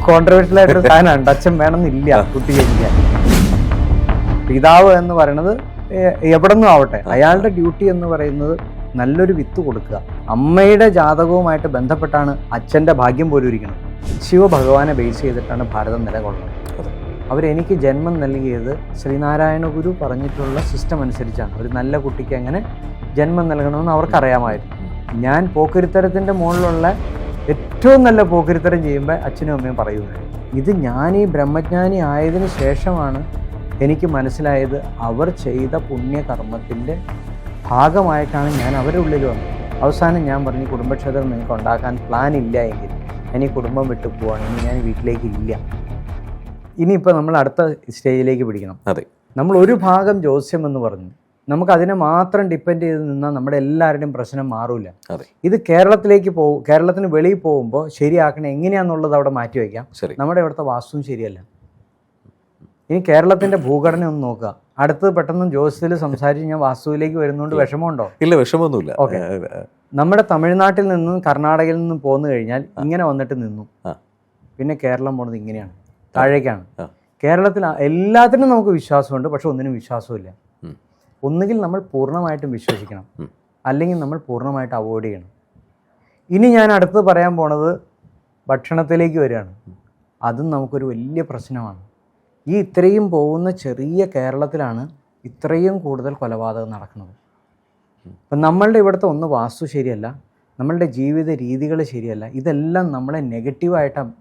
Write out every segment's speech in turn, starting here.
Controversial ആയിട്ടൊരു സാധനമാണ്. അച്ഛൻ വേണമെന്നില്ല കുട്ടി ജനിക്കാൻ. പിതാവ് എന്ന് പറയുന്നത് എവിടെ നിന്നും ആവട്ടെ, അയാളുടെ ഡ്യൂട്ടി എന്ന് പറയുന്നത് നല്ലൊരു വിത്ത് കൊടുക്കുക. അമ്മയുടെ ജാതകവുമായിട്ട് ബന്ധപ്പെട്ടാണ് അച്ഛൻ്റെ ഭാഗ്യം പോലും ഇരിക്കുന്നത്. ശിവഭഗവാനെ ബേസ് ചെയ്തിട്ടാണ് ഭാരതം നിലകൊള്ളുന്നത്. അവരെനിക്ക് ജന്മം നൽകിയത് ശ്രീനാരായണ ഗുരു പറഞ്ഞിട്ടുള്ള സിസ്റ്റം അനുസരിച്ചാണ്. ഒരു നല്ല കുട്ടിക്ക് എങ്ങനെ ജന്മം നൽകണമെന്ന് അവർക്കറിയാമായിരുന്നു. ഞാൻ പോക്കരിത്തരത്തിൻ്റെ മുകളിലുള്ള ഏറ്റവും നല്ല പോക്കരിത്തരം ചെയ്യുമ്പോൾ അച്ഛനും അമ്മയും പറയുന്നത്. ഇത് ഞാൻ ഈ ബ്രഹ്മജ്ഞാനി ആയതിനു ശേഷമാണ് എനിക്ക് മനസ്സിലായത് അവർ ചെയ്ത പുണ്യകർമ്മത്തിൻ്റെ ഭാഗമായിട്ടാണ് ഞാൻ അവരുടെ ഉള്ളിൽ വന്നത്. അവസാനം ഞാൻ പറഞ്ഞു, കുടുംബക്ഷേത്രം നിങ്ങൾക്ക് ഉണ്ടാക്കാൻ പ്ലാൻ ഇല്ല എങ്കിൽ ഞാൻ ഈ കുടുംബം വിട്ടു പോവാണ്, ഇനി ഞാൻ വീട്ടിലേക്ക് ഇല്ല. ഇനിയിപ്പോൾ നമ്മൾ അടുത്ത സ്റ്റേജിലേക്ക് പിടിക്കണം. അതെ, നമ്മൾ ഒരു ഭാഗം ജ്യോത്സ്യം എന്ന് പറഞ്ഞു, നമുക്ക് അതിനെ മാത്രം ഡിപ്പെൻഡ് ചെയ്ത് നിന്നാൽ നമ്മുടെ എല്ലാവരുടെയും പ്രശ്നം മാറില്ല. ഇത് കേരളത്തിലേക്ക് കേരളത്തിന് വെളിയിൽ പോകുമ്പോൾ ശരിയാക്കണേ എങ്ങനെയാണെന്നുള്ളത് അവിടെ മാറ്റി വയ്ക്കാം. നമ്മുടെ ഇവിടുത്തെ വാസ്തുവും ശരിയല്ല. ഇനി കേരളത്തിൻ്റെ ഭൂഘടന ഒന്ന് നോക്കുക. അടുത്തത് പെട്ടെന്ന് ജ്യോത്സ്യത്തിൽ സംസാരിച്ച് ഞാൻ വാസ്തുവിലേക്ക് വരുന്നതുകൊണ്ട് വിഷമമുണ്ടോ? ഇല്ല, വിഷമമൊന്നുമില്ല. ഓക്കെ, നമ്മുടെ തമിഴ്നാട്ടിൽ നിന്നും കർണാടകയിൽ നിന്നും പോന്നു കഴിഞ്ഞാൽ ഇങ്ങനെ വന്നിട്ട് നിന്നു. പിന്നെ കേരളം പോണത് ഇങ്ങനെയാണ്, താഴേക്കാണ്. കേരളത്തിൽ എല്ലാത്തിനും നമുക്ക് വിശ്വാസമുണ്ട്, പക്ഷെ ഒന്നിനും വിശ്വാസമില്ല. ഒന്നുകിൽ നമ്മൾ പൂർണ്ണമായിട്ടും വിശ്വസിക്കണം, അല്ലെങ്കിൽ നമ്മൾ പൂർണ്ണമായിട്ട് അവോയ്ഡ് ചെയ്യണം. ഇനി ഞാൻ അടുത്ത് പറയാൻ പോണത് ഭക്ഷണത്തിലേക്ക് വരികയാണ്. അതും നമുക്കൊരു വലിയ പ്രശ്നമാണ്. ഈ ഇത്രയും പോകുന്ന ചെറിയ കേരളത്തിലാണ് ഇത്രയും കൂടുതൽ കൊലപാതകം നടക്കുന്നത്. അപ്പം നമ്മളുടെ ഇവിടുത്തെ ഒന്ന് വാസ്തു ശരിയല്ല, നമ്മളുടെ ജീവിത രീതികൾ ശരിയല്ല. ഇതെല്ലാം നമ്മളെ നെഗറ്റീവായിട്ടാണ്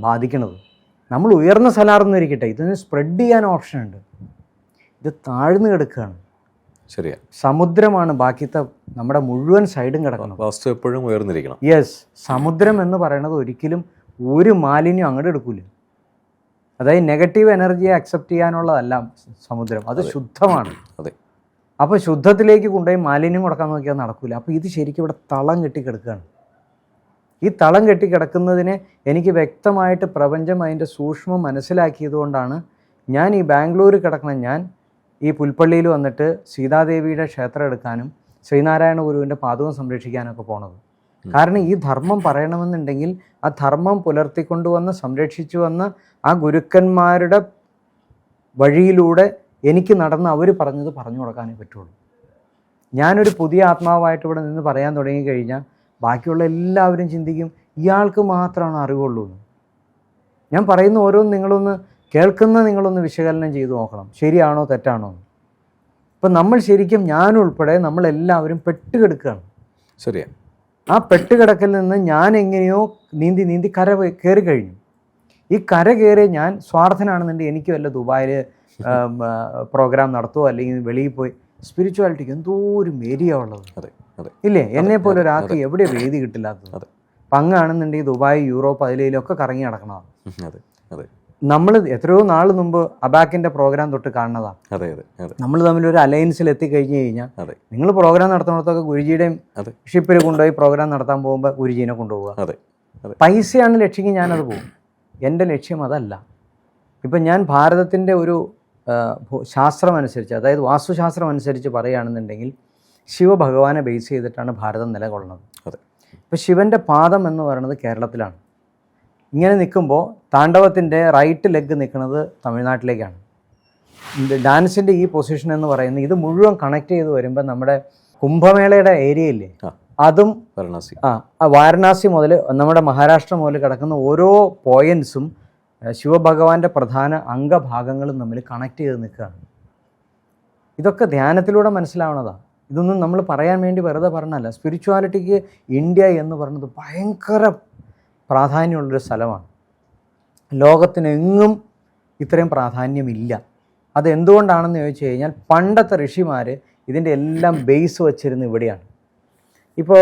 ബാധിക്കുന്നത്. നമ്മൾ ഉയർന്ന സ്ഥലമാണെന്ന് ഇരിക്കട്ടെ, ഇതിന് സ്പ്രെഡ് ചെയ്യാൻ ഓപ്ഷൻ ഉണ്ട്. ഇത് താഴ്ന്നു കിടക്കുകയാണ്. ശരിയാ, സമുദ്രമാണ് ബാക്കിത്തെ നമ്മുടെ മുഴുവൻ സൈഡും കിടക്കണം. വാസ്തു എപ്പോഴും ഉയർന്നിരിക്കണം. യെസ്, സമുദ്രം എന്ന് പറയുന്നത് ഒരിക്കലും ഒരു മാലിന്യം അങ്ങോട്ട് എടുക്കൂല. അതായത് നെഗറ്റീവ് എനർജിയെ അക്സെപ്റ്റ് ചെയ്യാനുള്ളതല്ല സമുദ്രം, അത് ശുദ്ധമാണ്. അതെ, അപ്പോൾ ശുദ്ധത്തിലേക്ക് കൊണ്ടുപോയി മാലിന്യം കൊടുക്കാൻ നോക്കിയാൽ നടക്കില്ല. അപ്പോൾ ഇത് ശരിക്കും ഇവിടെ തളം കെട്ടിക്കിടക്കുകയാണ്. ഈ തളം കെട്ടിക്കിടക്കുന്നതിനെ എനിക്ക് വ്യക്തമായിട്ട് പ്രപഞ്ചം അതിൻ്റെ സൂക്ഷ്മം മനസ്സിലാക്കിയതുകൊണ്ടാണ് ഞാൻ ഈ ബാംഗ്ലൂർ കിടക്കണം, ഞാൻ ഈ പുൽപ്പള്ളിയിൽ വന്നിട്ട് സീതാദേവിയുടെ ക്ഷേത്രം എടുക്കാനും ശ്രീനാരായണ ഗുരുവിൻ്റെ പാദവും സംരക്ഷിക്കാനൊക്കെ പോണത്. കാരണം ഈ ധർമ്മം പറയണമെന്നുണ്ടെങ്കിൽ ആ ധർമ്മം പുലർത്തിക്കൊണ്ടുവന്ന് സംരക്ഷിച്ചു വന്ന് ആ ഗുരുക്കന്മാരുടെ വഴിയിലൂടെ എനിക്ക് നടന്ന് അവർ പറഞ്ഞത് പറഞ്ഞു കൊടുക്കാനേ പറ്റുള്ളൂ. ഞാനൊരു പുതിയ ആത്മാവായിട്ട് ഇവിടെ നിന്ന് പറയാൻ തുടങ്ങിക്കഴിഞ്ഞാൽ ബാക്കിയുള്ള എല്ലാവരും ചിന്തിക്കും ഇയാൾക്ക് മാത്രമാണ് അറിവുള്ളൂ എന്ന്. ഞാൻ പറയുന്ന ഓരോന്നും നിങ്ങളൊന്ന് കേൾക്കുന്ന നിങ്ങളൊന്ന് വിശകലനം ചെയ്ത് നോക്കണം, ശരിയാണോ തെറ്റാണോ എന്ന്. ഇപ്പം നമ്മൾ ശരിക്കും ഞാനുൾപ്പെടെ നമ്മളെല്ലാവരും പെട്ടുകിടക്കുകയാണ്. ശരിയാണ്. ആ പെട്ടുകിടക്കിൽ നിന്ന് ഞാൻ എങ്ങനെയോ നീന്തി കര കയറി കഴിഞ്ഞു. ഈ കര കയറി ഞാൻ സ്വാർത്ഥനാണെന്നുണ്ടെങ്കിൽ എനിക്ക് വല്ല ദുബായിൽ പ്രോഗ്രാം നടത്തുമോ അല്ലെങ്കിൽ വെളിയിൽ പോയി സ്പിരിച്വാലിറ്റിക്ക് എന്തോ ഒരു ഏരിയ ഉള്ളത് ഇല്ലേ? എന്നെപ്പോലെ ഒരാൾക്ക് എവിടെ വേദി കിട്ടില്ലാത്തത്. പങ്ങാണെന്നുണ്ടെങ്കിൽ ദുബായ്, യൂറോപ്പ്, അതിലൊക്കെ കറങ്ങി നടക്കണതാണ്. നമ്മൾ എത്രയോ നാൾ മുമ്പ് അബാക്കിൻ്റെ പ്രോഗ്രാം തൊട്ട് കാണുന്നതാണ്. നമ്മൾ തമ്മിലൊരു അലയൻസിൽ എത്തിക്കഴിഞ്ഞ് കഴിഞ്ഞാൽ നിങ്ങൾ പ്രോഗ്രാം നടത്തുന്നിടത്തൊക്കെ ഗുരുജിയുടെയും ഷിപ്പിൽ കൊണ്ടുപോയി പ്രോഗ്രാം നടത്താൻ പോകുമ്പോൾ ഗുരുജീനെ കൊണ്ടുപോവുക. പൈസയാണ് ലക്ഷ്യമെങ്കിൽ ഞാനത് പോകും. എൻ്റെ ലക്ഷ്യം അതല്ല. ഇപ്പം ഞാൻ ഭാരതത്തിൻ്റെ ഒരു ശാസ്ത്രം അനുസരിച്ച്, അതായത് വാസ്തുശാസ്ത്രം അനുസരിച്ച് പറയുകയാണെന്നുണ്ടെങ്കിൽ ശിവഭഗവാനെ ബേസ് ചെയ്തിട്ടാണ് ഭാരതം നിലകൊള്ളുന്നത്. ഇപ്പോൾ ശിവൻ്റെ പാദം എന്ന് പറയുന്നത് കേരളത്തിലാണ്. ഇങ്ങനെ നിൽക്കുമ്പോൾ താണ്ഡവത്തിൻ്റെ റൈറ്റ് ലെഗ് നിൽക്കുന്നത് തമിഴ്നാട്ടിലേക്കാണ്. ഡാൻസിൻ്റെ ഈ പൊസിഷൻ എന്ന് പറയുന്നത് ഇത് മുഴുവൻ കണക്ട് ചെയ്ത് വരുമ്പോൾ നമ്മുടെ കുംഭമേളയുടെ ഏരിയയില്ലേ, അതും വാരണാസി മുതൽ നമ്മുടെ മഹാരാഷ്ട്ര മുതൽ കിടക്കുന്ന ഓരോ പോയിൻറ്റ്സും ശിവഭഗവാന്റെ പ്രധാന അംഗഭാഗങ്ങളും തമ്മിൽ കണക്ട് ചെയ്ത് നിൽക്കുകയാണ്. ഇതൊക്കെ ധ്യാനത്തിലൂടെ മനസ്സിലാവണതാണ്. ഇതൊന്നും നമ്മൾ പറയാൻ വേണ്ടി വെറുതെ പറഞ്ഞല്ല. സ്പിരിച്വാലിറ്റിക്ക് ഇന്ത്യ എന്ന് പറയുന്നത് ഭയങ്കര പ്രാധാന്യമുള്ളൊരു സ്ഥലമാണ്. ലോകത്തിനെങ്ങും ഇത്രയും പ്രാധാന്യമില്ല. അതെന്തുകൊണ്ടാണെന്ന് ചോദിച്ചു കഴിഞ്ഞാൽ പണ്ടത്തെ ഋഷിമാർ ഇതിൻ്റെ എല്ലാം ബേസ് വച്ചിരുന്നത് ഇവിടെയാണ്. ഇപ്പോൾ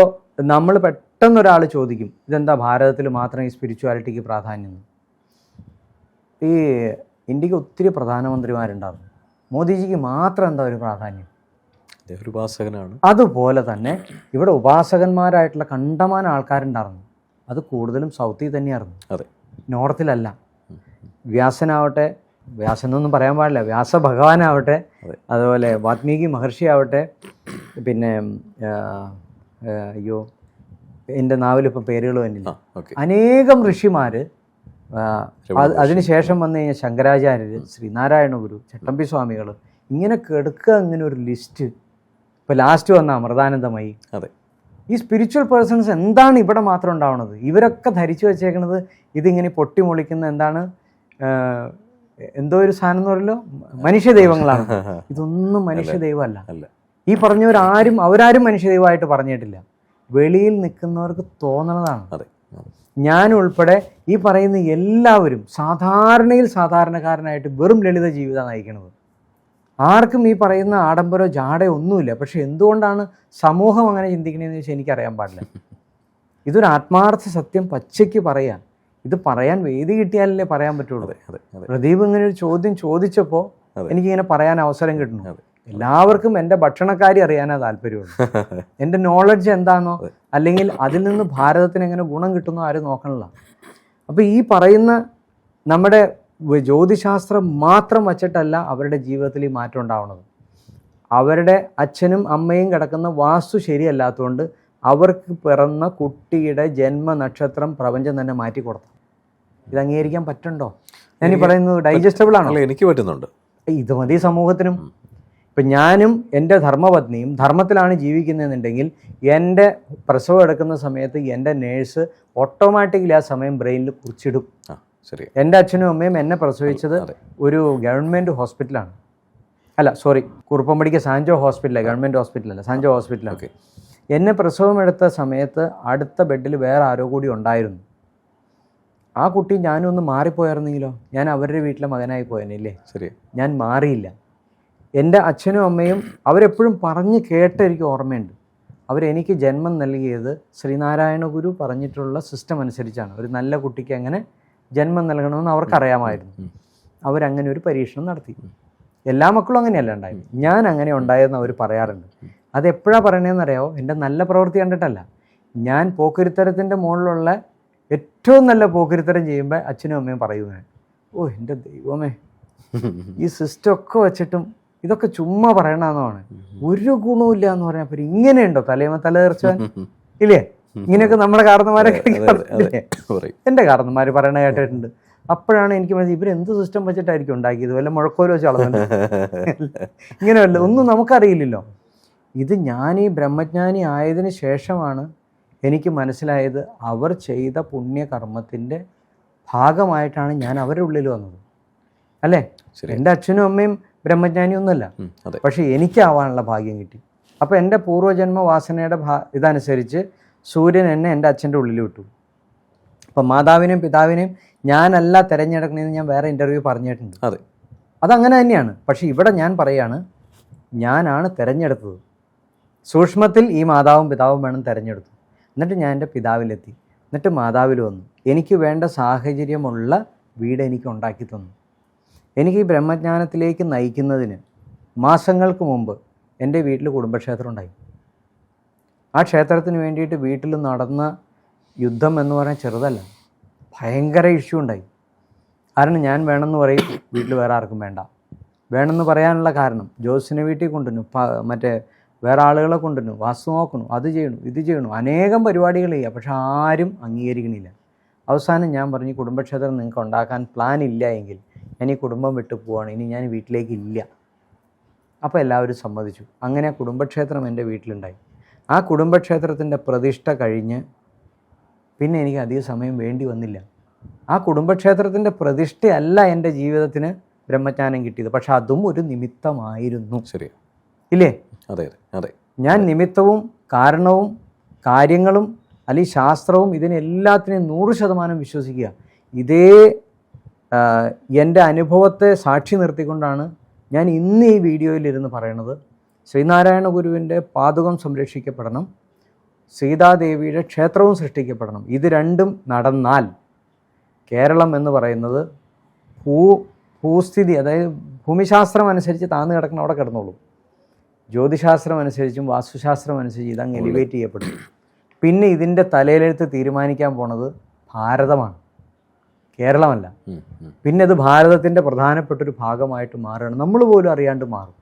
നമ്മൾ പെട്ടെന്നൊരാൾ ചോദിക്കും ഇതെന്താ ഭാരതത്തിൽ മാത്രം ഈ സ്പിരിച്വാലിറ്റിക്ക് പ്രാധാന്യം. ഈ ഇന്ത്യക്ക് ഒത്തിരി പ്രധാനമന്ത്രിമാരുണ്ടാകും, മോദിജിക്ക് മാത്രം എന്താ ഒരു പ്രാധാന്യം? ഒരു ഉപാസകനാണ്. അതുപോലെ തന്നെ ഇവിടെ ഉപാസകന്മാരായിട്ടുള്ള കണ്ടമാനം ആൾക്കാരുണ്ടായിരുന്നു. അത് കൂടുതലും സൗത്തിൽ തന്നെയായിരുന്നു, നോർത്തിലല്ല. വ്യാസനാവട്ടെ, വ്യാസൻ എന്നൊന്നും പറയാൻ പാടില്ല, വ്യാസ ഭഗവാനാവട്ടെ, അതുപോലെ വാൽമീകി മഹർഷി ആവട്ടെ, പിന്നെ അയ്യോ എൻ്റെ നാവിലിപ്പോൾ പേരുകൾ തന്നില്ല, അനേകം ഋഷിമാർ അതിനുശേഷം വന്നു കഴിഞ്ഞാൽ ശങ്കരാചാര്യർ, ശ്രീനാരായണ ഗുരു, ചട്ടമ്പി സ്വാമികൾ, ഇങ്ങനെ കെടുക്കുക, ഇങ്ങനെ ഒരു ലിസ്റ്റ്. ഇപ്പോൾ ലാസ്റ്റ് വന്ന അമൃതാനന്ദമയി. അതെ, ഈ സ്പിരിച്വൽ പേഴ്സൺസ് എന്താണ് ഇവിടെ മാത്രം ഉണ്ടാവുന്നത്? ഇവരൊക്കെ ധരിച്ചു വെച്ചേക്കുന്നത് ഇതിങ്ങനെ പൊട്ടിമൊളിക്കുന്ന എന്താണ്, എന്തോ ഒരു സാധനം എന്ന് പറയുമല്ലോ, മനുഷ്യ ദൈവങ്ങളാണ്. ഇതൊന്നും മനുഷ്യ ദൈവമല്ല. ഈ പറഞ്ഞവരാരും അവരാരും മനുഷ്യ ദൈവമായിട്ട് പറഞ്ഞിട്ടില്ല. വെളിയിൽ നിൽക്കുന്നവർക്ക് തോന്നണതാണ്. ഞാൻ ഉൾപ്പെടെ ഈ പറയുന്ന എല്ലാവരും സാധാരണയിൽ സാധാരണക്കാരനായിട്ട് വെറും ലളിത ജീവിതം നയിക്കുന്നത്. ആർക്കും ഈ പറയുന്ന ആഡംബരോ ജാടയോ ഒന്നുമില്ല. പക്ഷെ എന്തുകൊണ്ടാണ് സമൂഹം അങ്ങനെ ചിന്തിക്കണമെന്ന് ചോദിച്ചാൽ എനിക്കറിയാൻ പാടില്ല. ഇതൊരു ആത്മാർത്ഥ സത്യം പച്ചയ്ക്ക് പറയാം. ഇത് പറയാൻ വേദി കിട്ടിയാലല്ലേ പറയാൻ പറ്റുള്ളൂ. പ്രദീപ് ഇങ്ങനെ ഒരു ചോദ്യം ചോദിച്ചപ്പോൾ എനിക്കിങ്ങനെ പറയാൻ അവസരം കിട്ടുന്നു. എല്ലാവർക്കും എൻ്റെ ഭക്ഷണക്കാരി അറിയാനാ താല്പര്യമുള്ളൂ. എൻ്റെ നോളജ് എന്താണോ, അല്ലെങ്കിൽ അതിൽ നിന്ന് ഭാരതത്തിന് എങ്ങനെ ഗുണം കിട്ടുന്നോ ആരും നോക്കണില്ല. അപ്പോൾ ഈ പറയുന്ന നമ്മുടെ ജ്യോതിശാസ്ത്രം മാത്രം വച്ചിട്ടല്ല അവരുടെ ജീവിതത്തിൽ ഈ മാറ്റം ഉണ്ടാവുന്നത്. അവരുടെ അച്ഛനും അമ്മയും കിടക്കുന്ന വാസ്തു ശരിയല്ലാത്തതുകൊണ്ട് അവർക്ക് പിറന്ന കുട്ടിയുടെ ജന്മനക്ഷത്രം പ്രപഞ്ചം തന്നെ മാറ്റി കൊടുത്തു. ഇത് അംഗീകരിക്കാൻ പറ്റുണ്ടോ? ഞാനീ പറയുന്നത് ഡൈജസ്റ്റബിൾ ആണോ? എനിക്ക് പറ്റുന്നുണ്ട്. ഇത് മതി സമൂഹത്തിനും. ഇപ്പം ഞാനും എൻ്റെ ധർമ്മപത്നിയും ധർമ്മത്തിലാണ് ജീവിക്കുന്നതെന്നുണ്ടെങ്കിൽ എൻ്റെ പ്രസവം എടുക്കുന്ന സമയത്ത് എൻ്റെ നേഴ്സ് ഓട്ടോമാറ്റിക്കലി ആ സമയം ബ്രെയിനിൽ കുറിച്ചിടും. എൻ്റെ അച്ഛനും അമ്മയും എന്നെ പ്രസവിച്ചത് ഒരു ഗവൺമെൻറ് ഹോസ്പിറ്റലാണ്. അല്ല സോറി, കുറുപ്പമ്പടിക്ക് സാൻജോ ഹോസ്പിറ്റലാണ്, ഗവൺമെൻറ് ഹോസ്പിറ്റലല്ല, സാൻജോ ഹോസ്പിറ്റലാണ്. എന്നെ പ്രസവം എടുത്ത സമയത്ത് അടുത്ത ബെഡിൽ വേറെ ആരോ കൂടി ഉണ്ടായിരുന്നു. ആ കുട്ടി ഞാനും ഒന്ന് മാറിപ്പോയായിരുന്നെങ്കിലോ, ഞാൻ അവരുടെ വീട്ടിലെ മകനായി പോയനല്ലേ. ഞാൻ മാറിയില്ല. എൻ്റെ അച്ഛനും അമ്മയും അവരെപ്പോഴും പറഞ്ഞ് കേട്ട എനിക്ക് ഓർമ്മയുണ്ട്. അവരെനിക്ക് ജന്മം നൽകിയത് ശ്രീനാരായണ ഗുരു പറഞ്ഞിട്ടുള്ള സിസ്റ്റം അനുസരിച്ചാണ്. ഒരു നല്ല കുട്ടിക്ക് എങ്ങനെ ജന്മം നൽകണമെന്ന് അവർക്കറിയാമായിരുന്നു. അവരങ്ങനെ ഒരു പരീക്ഷണം നടത്തി. എല്ലാ മക്കളും അങ്ങനെയല്ല ഉണ്ടായത്, ഞാൻ അങ്ങനെ ഉണ്ടായതെന്ന് അവർ പറയാറുണ്ട്. അതെപ്പോഴാണ് പറയണതെന്നറിയാമോ? എൻ്റെ നല്ല പ്രവൃത്തി കണ്ടിട്ടല്ല. ഞാൻ പോക്കിരിത്തരത്തിൻ്റെ മുകളിലുള്ള ഏറ്റവും നല്ല പോക്കിരിത്തരം ചെയ്യുമ്പോൾ അച്ഛനും അമ്മയും പറയുന്നത്, ഓ എൻ്റെ ദൈവമേ, ഈ സിസ്റ്റം ഒക്കെ വെച്ചിട്ടും ഇതൊക്കെ ചുമ്മാ പറയണമെന്നാണ്, ഒരു ഗുണമില്ല എന്ന് പറഞ്ഞപ്പോൾ ഇങ്ങനെയുണ്ടോ തലയുമ തല തീർച്ചയാൻ ഇല്ലേ? ഇങ്ങനെയൊക്കെ നമ്മുടെ കാരണന്മാരൊക്കെ എൻ്റെ കാരണന്മാർ പറയണ കേട്ടിട്ടുണ്ട്. അപ്പോഴാണ് എനിക്ക് മനസ്സിലായി ഇവരെന്ത് സിസ്റ്റം വെച്ചിട്ടായിരിക്കും ഉണ്ടാക്കിയത്, വല്ല മുഴക്കോലോ വെച്ച് അളന്നുണ്ട് ഇങ്ങനെയല്ല, ഒന്നും നമുക്കറിയില്ലല്ലോ. ഇത് ഞാൻ ഈ ബ്രഹ്മജ്ഞാനി ആയതിന് ശേഷമാണ് എനിക്ക് മനസ്സിലായത് അവർ ചെയ്ത പുണ്യകർമ്മത്തിൻ്റെ ഭാഗമായിട്ടാണ് ഞാൻ അവരുടെ ഉള്ളിൽ വന്നത്. അല്ലേ? എൻ്റെ അച്ഛനും അമ്മയും ബ്രഹ്മജ്ഞാനി ഒന്നുമല്ല, പക്ഷെ എനിക്കാവാനുള്ള ഭാഗ്യം കിട്ടി. അപ്പോൾ എൻ്റെ പൂർവ്വജന്മ വാസനയുടെ ഇതനുസരിച്ച് സൂര്യൻ എന്നെ എൻ്റെ അച്ഛൻ്റെ ഉള്ളിൽ വിട്ടു. അപ്പം മാതാവിനെയും പിതാവിനെയും ഞാനല്ല തിരഞ്ഞെടുക്കണമെന്ന് ഞാൻ വേറെ ഇൻ്റർവ്യൂ പറഞ്ഞിട്ടുണ്ട്. അതങ്ങനെ തന്നെയാണ്. പക്ഷേ ഇവിടെ ഞാൻ പറയുകയാണ്, ഞാനാണ് തിരഞ്ഞെടുത്തത്. സൂക്ഷ്മത്തിൽ ഈ മാതാവും പിതാവും വേണം തിരഞ്ഞെടുത്തു. എന്നിട്ട് ഞാൻ എൻ്റെ പിതാവിലെത്തി, എന്നിട്ട് മാതാവിൽ വന്നു. എനിക്ക് വേണ്ട സാഹചര്യമുള്ള വീട് എനിക്ക് ഉണ്ടാക്കി തന്നു. എനിക്ക് ഈ ബ്രഹ്മജ്ഞാനത്തിലേക്ക് നയിക്കുന്നതിന് മാസങ്ങൾക്ക് മുമ്പ് എൻ്റെ വീട്ടിൽ കുടുംബക്ഷേത്രം ഉണ്ടായി. ആ ക്ഷേത്രത്തിന് വേണ്ടിയിട്ട് വീട്ടിൽ നടന്ന യുദ്ധം എന്ന് പറയാൻ ചെറുതല്ല, ഭയങ്കര ഇഷ്യൂ ഉണ്ടായി. കാരണം ഞാൻ വേണമെന്ന് പറയും, വീട്ടിൽ വേറെ ആർക്കും വേണ്ട. വേണമെന്ന് പറയാനുള്ള കാരണം ജോസിനെ വീട്ടിൽ കൊണ്ടുവന്നു, മറ്റേ വേറെ ആളുകളെ കൊണ്ടുവന്നു, വാസ്തു നോക്കുന്നു, അത് ചെയ്യണു, ഇത് ചെയ്യണു, അനേകം പരിപാടികൾ ചെയ്യുക. പക്ഷെ ആരും അംഗീകരിക്കണില്ല. അവസാനം ഞാൻ പറഞ്ഞു, കുടുംബക്ഷേത്രം നിങ്ങൾക്ക് ഉണ്ടാക്കാൻ പ്ലാൻ ഇല്ല എങ്കിൽ ഞാൻ ഈ കുടുംബം വിട്ടു പോവാണ്, ഇനി ഞാൻ വീട്ടിലേക്ക് ഇല്ല. അപ്പോൾ എല്ലാവരും സമ്മതിച്ചു. അങ്ങനെ കുടുംബക്ഷേത്രം എൻ്റെ വീട്ടിലുണ്ടായി. ആ കുടുംബക്ഷേത്രത്തിൻ്റെ പ്രതിഷ്ഠ കഴിഞ്ഞ് പിന്നെ എനിക്ക് അധിക സമയം വേണ്ടി വന്നില്ല. ആ കുടുംബക്ഷേത്രത്തിൻ്റെ പ്രതിഷ്ഠയല്ല എൻ്റെ ജീവിതത്തിന് ബ്രഹ്മജ്ഞാനം കിട്ടിയത്, പക്ഷെ അതും ഒരു നിമിത്തമായിരുന്നു. ശരി ഇല്ലേ? അതെ അതെ. ഞാൻ നിമിത്തവും കാരണവും കാര്യങ്ങളും അല്ലെങ്കിൽ ശാസ്ത്രവും ഇതിനെല്ലാത്തിനെയും 100% വിശ്വസിക്കുക. ഇതേ എൻ്റെ അനുഭവത്തെ സാക്ഷി നിർത്തിക്കൊണ്ടാണ് ഞാൻ ഇന്ന് ഈ വീഡിയോയിലിരുന്ന് പറയണത്. ശ്രീനാരായണ ഗുരുവിൻ്റെ പാദുകം സംരക്ഷിക്കപ്പെടണം, സീതാദേവിയുടെ ക്ഷേത്രവും സൃഷ്ടിക്കപ്പെടണം. ഇത് രണ്ടും നടന്നാൽ കേരളം എന്ന് പറയുന്നത് ഭൂസ്ഥിതി, അതായത് ഭൂമിശാസ്ത്രം അനുസരിച്ച് താഴ്ന്നു കിടക്കണം, അവിടെ കിടന്നോളൂ. ജ്യോതിശാസ്ത്രം അനുസരിച്ചും വാസ്തുശാസ്ത്രം അനുസരിച്ച് ഇതങ്ങ് എലിവേറ്റ് ചെയ്യപ്പെടും. പിന്നെ ഇതിൻ്റെ തലയിലെടുത്ത് തീരുമാനിക്കാൻ പോണത് ഭാരതമാണ്, കേരളമല്ല. പിന്നെ അത് ഭാരതത്തിൻ്റെ പ്രധാനപ്പെട്ടൊരു ഭാഗമായിട്ട് മാറുകയാണ്, നമ്മൾ പോലും അറിയാണ്ട് മാറും.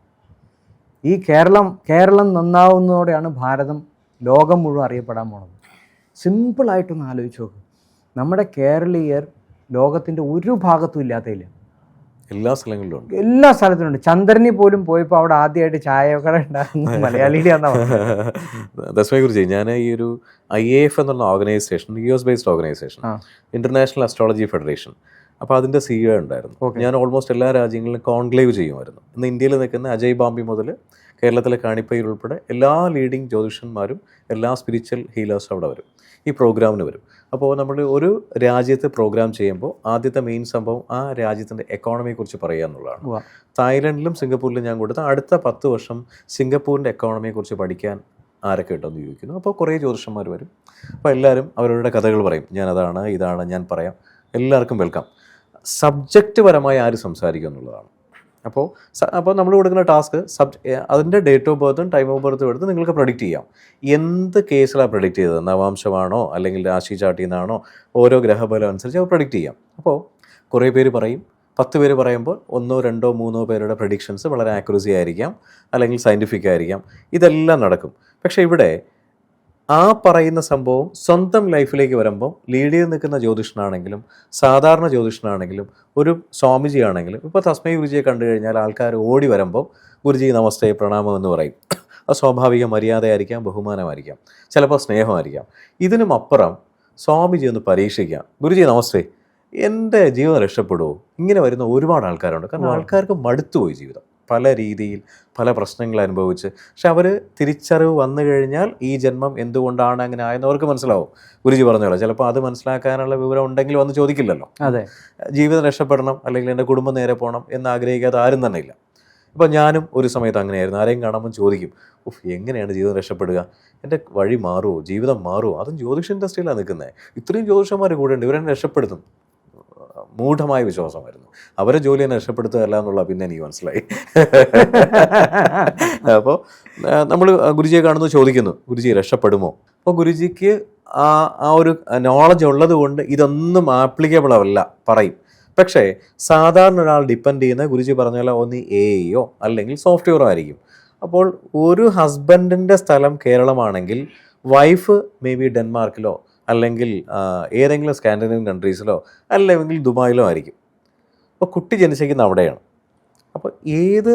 ഈ കേരളം നന്നാവുന്നതോടെയാണ് ഭാരതം ലോകം മുഴുവൻ അറിയപ്പെടാൻ പോണത്. സിമ്പിളായിട്ടൊന്ന് ആലോചിച്ച് നോക്ക്. നമ്മുടെ കേരളീയർ ലോകത്തിൻ്റെ ഒരു ഭാഗത്തും ഇല്ലാത്തതില്ല. എല്ലാ സ്ഥലങ്ങളിലും ഉണ്ട്. എല്ലാ സ്ഥലത്തും. ചന്ദ്രനിൽ പോലും പോയപ്പോൾ അവിടെ ആദ്യമായിട്ട് ചായക്കട ഉണ്ടാകുന്ന മലയാളിയിലാണെന്നാ പറഞ്ഞത്. ദസ്മേ ഗുരുജി, ഞാൻ ഈ ഒരു IAF എന്നുള്ള organisation, US based organisation, international astrology federation, അപ്പോൾ അതിൻ്റെ CEO ഉണ്ടായിരുന്നു. ഞാൻ ഓൾമോസ്റ്റ് എല്ലാ രാജ്യങ്ങളിലും കോൺക്ലേവ് ചെയ്യുമായിരുന്നു. ഇന്ന് ഇന്ത്യയിൽ നിൽക്കുന്ന അജയ് ബാംബി മുതൽ കേരളത്തിലെ കാണിപ്പയ്യർ ഉൾപ്പെടെ എല്ലാ ലീഡിങ് ജ്യോതിഷന്മാരും എല്ലാ സ്പിരിച്വൽ ഹീലേഴ്സും അവിടെ വരും, ഈ പ്രോഗ്രാമിന് വരും. അപ്പോൾ നമ്മൾ ഒരു രാജ്യത്ത് പ്രോഗ്രാം ചെയ്യുമ്പോൾ ആദ്യത്തെ മെയിൻ സംഭവം ആ രാജ്യത്തിൻ്റെ എക്കോണമിയെക്കുറിച്ച് പറയുക എന്നുള്ളതാണ്. തായ്ലൻഡിലും സിംഗപ്പൂരിലും ഞാൻ കൊടുത്ത അടുത്ത 10 വർഷം സിംഗപ്പൂരിൻ്റെ എക്കോണമിയെക്കുറിച്ച് പഠിക്കാൻ ആരൊക്കെ ഉണ്ടെന്ന് ചോദിക്കുന്നു. അപ്പോൾ കുറേ ജ്യോതിഷന്മാർ വരും. അപ്പോൾ എല്ലാവരും അവരുടെ കഥകൾ പറയും. ഞാനതാണ് ഇതാണ് ഞാൻ പറയാം. എല്ലാവർക്കും വെൽക്കം. സബ്ജക്റ്റ് പരമായി ആര് സംസാരിക്കും എന്നുള്ളതാണ്. അപ്പോൾ നമ്മൾ കൊടുക്കുന്ന ടാസ്ക് അതിൻ്റെ ഡേറ്റ് ഓഫ് ബർത്തും ടൈം ഓഫ് ബർത്തും എടുത്ത് നിങ്ങൾക്ക് പ്രഡിക്റ്റ് ചെയ്യാം. എന്ത് കേസിലാണ് പ്രഡിക്റ്റ് ചെയ്തത്, നവാംശമാണോ അല്ലെങ്കിൽ രാശി ചാർട്ടിൽ നിന്നാണോ, ഓരോ ഗ്രഹബലം അനുസരിച്ച് അത് പ്രഡിക്റ്റ് ചെയ്യാം. അപ്പോൾ കുറേ പേര് പറയും. 10 പേര് പറയുമ്പോൾ 1, 2, 3 പേരുടെ പ്രഡിക്ഷൻസ് വളരെ ആക്യുറസി ആയിരിക്കാം, അല്ലെങ്കിൽ സയൻറ്റിഫിക് ആയിരിക്കാം. ഇതെല്ലാം നടക്കും. പക്ഷേ ഇവിടെ ആ പറയുന്ന സംഭവം സ്വന്തം ലൈഫിലേക്ക് വരുമ്പോൾ ലീഡ് ചെയ്ത് നിൽക്കുന്ന ജ്യോതിഷനാണെങ്കിലും സാധാരണ ജ്യോതിഷനാണെങ്കിലും ഒരു സ്വാമിജി ആണെങ്കിലും, ഇപ്പോൾ തസ്മൈ ഗുരുജിയെ കണ്ടു കഴിഞ്ഞാൽ ആൾക്കാർ ഓടി വരുമ്പോൾ ഗുരുജി നമസ്തേ പ്രണാമം എന്ന് പറയും. അത് സ്വാഭാവിക മര്യാദയായിരിക്കാം, ബഹുമാനമായിരിക്കാം, ചിലപ്പോൾ സ്നേഹമായിരിക്കാം. ഇതിനും അപ്പുറം സ്വാമിജി ഒന്ന് പരീക്ഷിക്കാം. ഗുരുജി നമസ്തേ, എൻ്റെ ജീവിതം രക്ഷപ്പെടുമോ? ഇങ്ങനെ വരുന്ന ഒരുപാട് ആൾക്കാരുണ്ട്. കാരണം ആൾക്കാർക്ക് മടുത്തുപോയി ജീവിതം, പല രീതിയിൽ പല പ്രശ്നങ്ങൾ അനുഭവിച്ച്. പക്ഷെ അവർ തിരിച്ചറിവ് വന്നു കഴിഞ്ഞാൽ ഈ ജന്മം എന്തുകൊണ്ടാണ് അങ്ങനെ ആയെന്ന് അവർക്ക് മനസ്സിലാവും. ഗുരുജി പറഞ്ഞോളൂ, ചിലപ്പോൾ അത് മനസ്സിലാക്കാനുള്ള വിവരം ഉണ്ടെങ്കിൽ വന്ന് ചോദിക്കില്ലല്ലോ. അതെ, ജീവിതം രക്ഷപ്പെടണം അല്ലെങ്കിൽ എൻ്റെ കുടുംബം നേരെ പോകണം എന്ന് ആഗ്രഹിക്കാതെ ആരും തന്നെ ഇല്ല. ഇപ്പോൾ ഞാനും ഒരു സമയത്ത് അങ്ങനെയായിരുന്നു. ആരെയും കാണുമ്പോൾ ചോദിക്കും, എങ്ങനെയാണ് ജീവിതം രക്ഷപ്പെടുക, എൻ്റെ വഴി മാറുമോ, ജീവിതം മാറുമോ? അതും ജ്യോതിഷ ഇൻഡസ്ട്രിയിലാണ് നിൽക്കുന്നത്. ഇത്രയും ജ്യോതിഷന്മാർ കൂടെ ഉണ്ട്, ഇവരെന്നെ രക്ഷപ്പെടുത്തും. മൂഢമായ വിശ്വാസമായിരുന്നു. അവരെ ജോലി തന്നെ രക്ഷപ്പെടുത്തുകയല്ല എന്നുള്ള പിന്നെ എനിക്ക് മനസ്സിലായി. അപ്പോൾ നമ്മൾ ഗുരുജിയെ കാണുന്നു, ചോദിക്കുന്നു ഗുരുജി രക്ഷപ്പെടുമോ? അപ്പോൾ ഗുരുജിക്ക് ആ ഒരു നോളജ് ഉള്ളത് കൊണ്ട് ഇതൊന്നും ആപ്ലിക്കബിൾ അല്ല പറയും. പക്ഷേ സാധാരണ ഒരാൾ ഡിപ്പെൻഡ് ചെയ്യുന്ന ഗുരുജി പറഞ്ഞ പോലെ ഒന്ന് AIയോ അല്ലെങ്കിൽ സോഫ്റ്റ്വെയറോ ആയിരിക്കും. അപ്പോൾ ഒരു ഹസ്ബൻഡിൻ്റെ സ്ഥലം കേരളമാണെങ്കിൽ വൈഫ് മേ ബി ഡെൻമാർക്കിലോ അല്ലെങ്കിൽ ഏതെങ്കിലും സ്കാൻഡിനേവിയൻ കൺട്രീസിലോ അല്ലെങ്കിൽ ദുബായിലോ ആയിരിക്കും. അപ്പോൾ കുട്ടി ജനിച്ചിരിക്കുന്ന അവിടെയാണ്. അപ്പോൾ ഏത്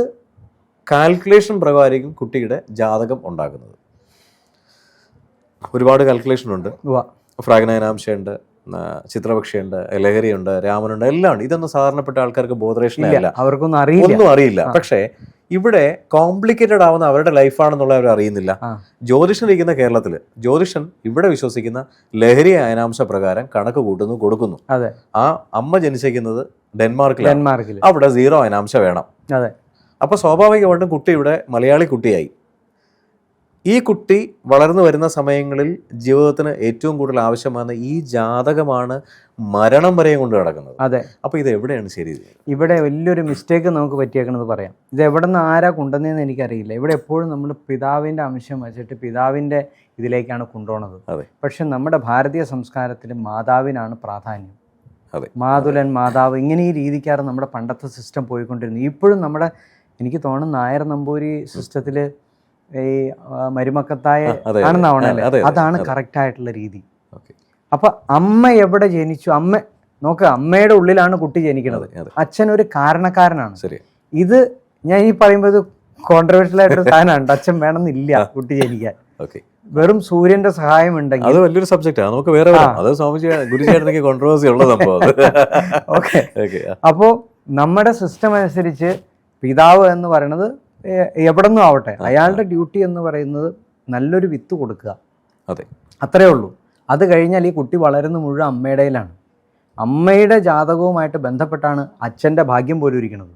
കാൽക്കുലേഷൻ പ്രകാരമായിരിക്കും കുട്ടിയുടെ ജാതകം ഉണ്ടാക്കുന്നത്? ഒരുപാട് കാൽക്കുലേഷനുണ്ട്. ഫ്രാഗ്നയനാംശയുണ്ട്, ചിത്രപക്ഷയുണ്ട്, ലഹരിയുണ്ട്, രാമനുണ്ട്, എല്ലാം ഉണ്ട്. ഇതൊന്നും സാധാരണപ്പെട്ട ആൾക്കാർക്ക് ബോധറേഷനില്ല, അവർക്കൊന്നും ഒന്നും അറിയില്ല. പക്ഷേ ഇവിടെ കോംപ്ലിക്കേറ്റഡ് ആവുന്ന അവരുടെ ലൈഫാണെന്നുള്ള അവർ അറിയുന്നില്ല. ജ്യോതിഷൻ ഇരിക്കുന്ന കേരളത്തിൽ ജ്യോതിഷൻ ഇവിടെ വിശ്വസിക്കുന്ന ലഹരി അയനാംശ പ്രകാരം കണക്ക് കൂട്ടുന്നു, കൊടുക്കുന്നു. ആ അമ്മ ജനിച്ചിരിക്കുന്നത് ഡെൻമാർക്കിൽ, അവിടെ 0 അയനാംശ വേണം. അപ്പൊ സ്വാഭാവികമായിട്ടും കുട്ടി ഇവിടെ മലയാളി കുട്ടിയായി. ഈ കുട്ടി വളർന്നു വരുന്ന സമയങ്ങളിൽ ജീവിതത്തിന് ഏറ്റവും കൂടുതൽ ആവശ്യമാണ് ഈ ജാതകമാണ് മരണം വരെയും കൊണ്ട് കിടക്കുന്നത്. അതെ. അപ്പോൾ ഇത് എവിടെയാണ് ശരി? ഇവിടെ വലിയൊരു മിസ്റ്റേക്ക് നമുക്ക് പറ്റിയേക്കണമെന്ന് പറയാം. ഇത് എവിടെ നിന്ന് ആരാ കൊണ്ടുവന്നതെന്ന് എനിക്കറിയില്ല. ഇവിടെ എപ്പോഴും നമ്മൾ പിതാവിൻ്റെ അംശം വെച്ചിട്ട് പിതാവിൻ്റെ ഇതിലേക്കാണ് കൊണ്ടുപോകുന്നത്. അതെ. പക്ഷെ നമ്മുടെ ഭാരതീയ സംസ്കാരത്തിൽ മാതാവിനാണ് പ്രാധാന്യം. അതെ. മാതുലൻ, മാതാവ്, ഇങ്ങനെ ഈ രീതിക്കാണ് നമ്മുടെ പണ്ടത്തെ സിസ്റ്റം പോയിക്കൊണ്ടിരുന്നത്. ഇപ്പോഴും നമ്മുടെ, എനിക്ക് തോന്നുന്നു നായർ നമ്പൂരി സിസ്റ്റത്തിൽ ഈ മരുമക്കത്തായ ആണെന്നാവണല്ലേ, അതാണ് കറക്റ്റ് ആയിട്ടുള്ള രീതി. അപ്പൊ അമ്മ എവിടെ ജനിച്ചു, അമ്മ നോക്കുക, അമ്മയുടെ ഉള്ളിലാണ് കുട്ടി ജനിക്കുന്നത്. അച്ഛൻ ഒരു കാരണക്കാരനാണ്. ഇത് ഞാൻ ഈ പറയുമ്പോൾ ഇത് കോൺട്രവേഴ്ഷ്യൽ ആയിട്ടൊരു സാധനമാണ്. അച്ഛൻ വേണമെന്നില്ല കുട്ടി ജനിക്കാൻ. വെറും സൂര്യന്റെ സഹായം ഉണ്ടെങ്കിൽ അത് വലിയൊരു സബ്ജക്റ്റാണ്, നമുക്ക് വേറെ ഗുരുചേട്ടനൊക്കെ കോൺട്രവേഴ്സി ഉള്ള സംഭവം. ഓക്കെ. അപ്പോ നമ്മുടെ സിസ്റ്റം അനുസരിച്ച് പിതാവ് എന്ന് പറയുന്നത് എവിടെ നിന്നും ആവട്ടെ, അയാളുടെ ഡ്യൂട്ടി എന്ന് പറയുന്നത് നല്ലൊരു വിത്ത് കൊടുക്കുക. അതെ, അത്രേ ഉള്ളൂ. അത് കഴിഞ്ഞാൽ ഈ കുട്ടി വളരുന്ന മുഴുവൻ അമ്മയുടെയിലാണ്. അമ്മയുടെ ജാതകവുമായിട്ട് ബന്ധപ്പെട്ടാണ് അച്ഛൻ്റെ ഭാഗ്യം പോലും ഇരിക്കുന്നത്.